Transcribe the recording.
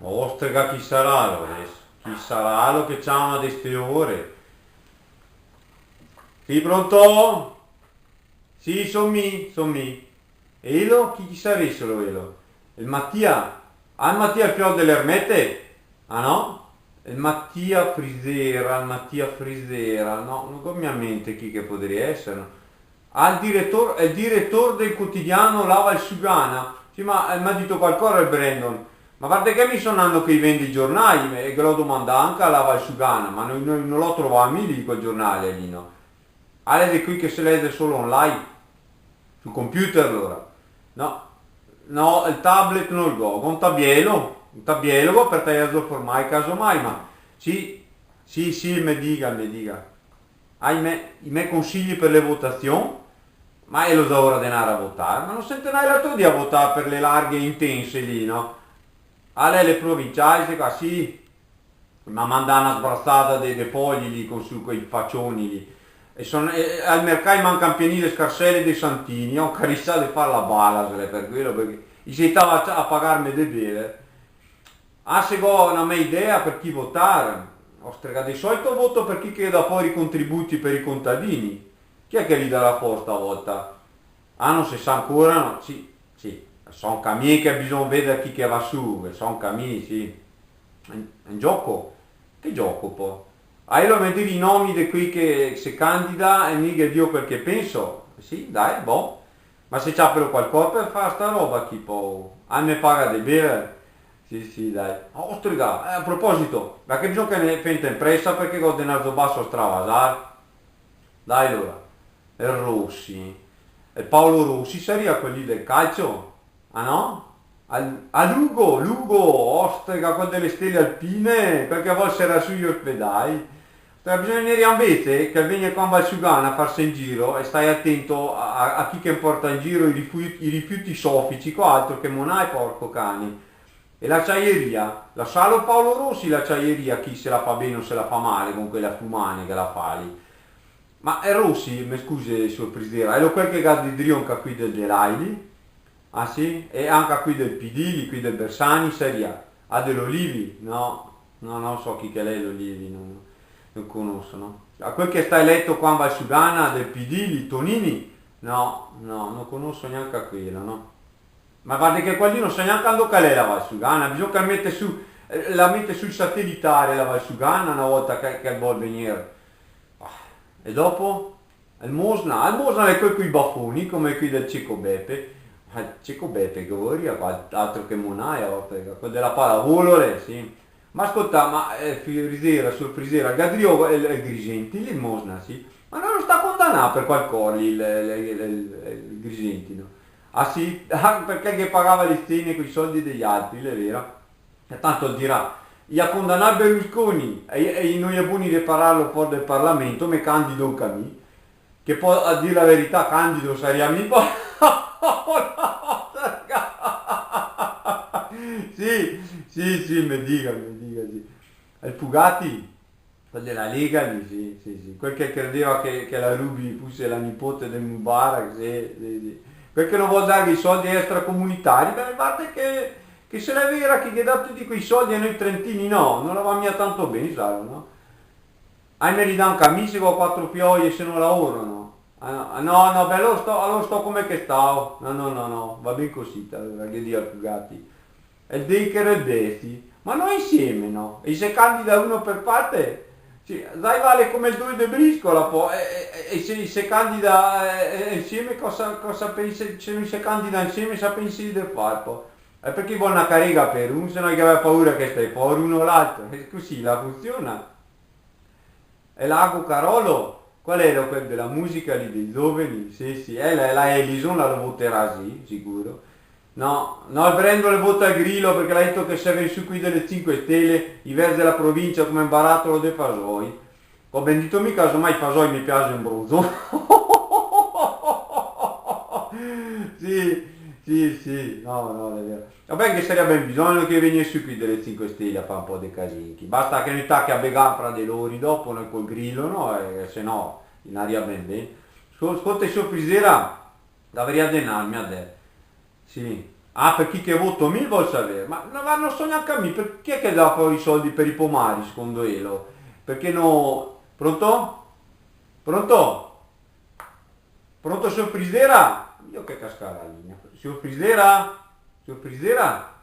Ostrega chi sarà lo adesso? Chi sarà lo che c'ha una di ste ore? Sì, pronto? Sì, son mi. E io? Chi saressero io? Il Mattia? Ah, il Mattia il figlio dell'Ermete? Ah no? Il Mattia Frisera, no, non ho in mente chi che potrebbe essere. No? Ah, è il direttore del quotidiano Lava il Sugana. Sì, ma mi ha detto qualcosa il Brandon. Ma guarda che mi sono andando che vende i giornali e che lo domanda anche a Lava il Sugana, ma non l'ho trovato lì quel giornale lì, no? Ah, è di qui che si legge solo online, sul computer allora. No, no, il tablet non lo ho, un tabbielo per tagliare ormai casomai, ma sì, sì, sì, mi dica. Hai i miei consigli per le votazioni? Ma io lo do ora denaro a votare, ma non sente mai la tua di a votare per le larghe e intense lì, no? A lei le provinciali, qua sì, ma manda una sbrazzata dei pogli lì con su quei faccioni lì. Al mercato mancano pieni le scarselle dei santini, ho carissato di fare la bala per quello perché gli si stava a pagarmi di bere. Ah, se ho una mia idea per chi votare, Ostrega, di solito voto per chi che dà fuori i contributi per i contadini. Chi è che li darà fuori stavolta? Ah, non si sa ancora, no? Sì, sì, sono cammini che bisogna vedere chi che va su, sono cammini, sì. È un gioco? Che gioco poi? Ah, io lo mettere i nomi di qui che si candida e mica Dio quel che penso. Sì, dai, boh. Ma se c'ha però qualcosa per fare sta roba chi poi? Ah, mi paga di bere? Sì, sì, dai. Oh, ostriga, a proposito, ma che bisogna che ne fente in pressa perché con denaro basso stravasar? Dai allora. E Rossi. E Paolo Rossi sarebbe quelli del calcio? Ah no? A Lugo, Ostrega, con delle stelle alpine, qualche volta era sugli ospedali. Bisognerebbe invece che vieni qua in Valsugana a farsi in giro e stai attento a chi che porta in giro i rifiuti soffici, co altro che monai porco cani. E l'acciaieria, la salo Paolo Rossi, l'acciaieria, chi se la fa bene o se la fa male con quella fumane che la fa lì. Ma è Rossi, mi scusi sorpresa, è lo quel che ha di Drionca qui del Delaili? Ah sì? E anche qui del PD, lì, qui del Bersani, seria. Ah, dell'Olivi? No, no, non so chi che è lei l'Olivi, non conosco, no? A quel che sta eletto qua in Valsugana del PD, lì, Tonini? No, no, non conosco neanche a quello, no? Ma guarda che qua lì non sa neanche quando è la Valsugana, bisogna che la mette sul satellitare la Valsugana una volta che vuol venire. E dopo? Il Mosna è quel con i baffoni, come qui del Cecco Beppe. Cecco Beppe che vorria, altro che Monaia, quello della pallavolo, sì. Ma ascolta, ma sorpresera, Gadrio e il Grisenti, il Mosna, sì. Ma non lo sta condannato per qualcosa il Grisenti, no? Ah sì? Ah, perché che pagava le stene con i soldi degli altri, è vero? E tanto dirà, gli ha condannato Berlusconi e non è buoni di parlarlo fuori del Parlamento, me candido anche a me, che poi a dire la verità candido sarebbe a me, poi... sì, sì, sì, mi dica, sì. E il Fugati, quello della Lega, lì, sì, sì, sì. Quel che credeva che la Rubi fosse la nipote del Mubarak, sì, sì, sì. Quel che non vuol dare i soldi extracomunitari, beh, guarda che se l'è vera che dà tutti quei soldi a noi trentini, no, non la va mica tanto bene, sai, no? Ah, mi ridà un camice con quattro pioglie se non lavorano. Ah, no, no, beh, allora sto come che stavo. No, no, no, no, va ben così, allora, che dia Fugati. E il Decker e il Desti, ma non insieme, no? E se candida uno per parte, sì, dai vale come il 2 di Briscola, poi, e se candida insieme cosa pensi, se non si candida insieme sa pensi di fare, poi? È perché vuole una carica per uno, se no che aveva paura che stai fuori uno o l'altro, e così la funziona. E Lago Carolo, qual era quello della musica lì dei giovani? Sì, sì, la Elison la voterà sì, sicuro. No, no, il Brendo le vota a Grillo perché l'ha detto che se viene su qui delle 5 Stelle, i verdi della provincia come barattolo dei Fasoi. Ho ben detto mica, casomai i Fasoi mi piace in bruso. Sì, sì, sì, no, no, è vero. Vabbè che sarebbe bisogno che venisse qui delle 5 Stelle a fare un po' di casinchi. Basta che ne tacchi a begare fra di loro dopo, noi col grillo, no? E se no, in aria ben bene. Ascolta, sorpresera, dovrei allenarmi a te. Sì. Ah, per chi che voto mi vuol sapere, ma non so neanche a me, per chi è che dà fuori i soldi per i pomari, secondo Elo? Perché no... Pronto? Pronto? Pronto, sorpresera? Io che cascare la linea. Sorpresera? Sorpresera?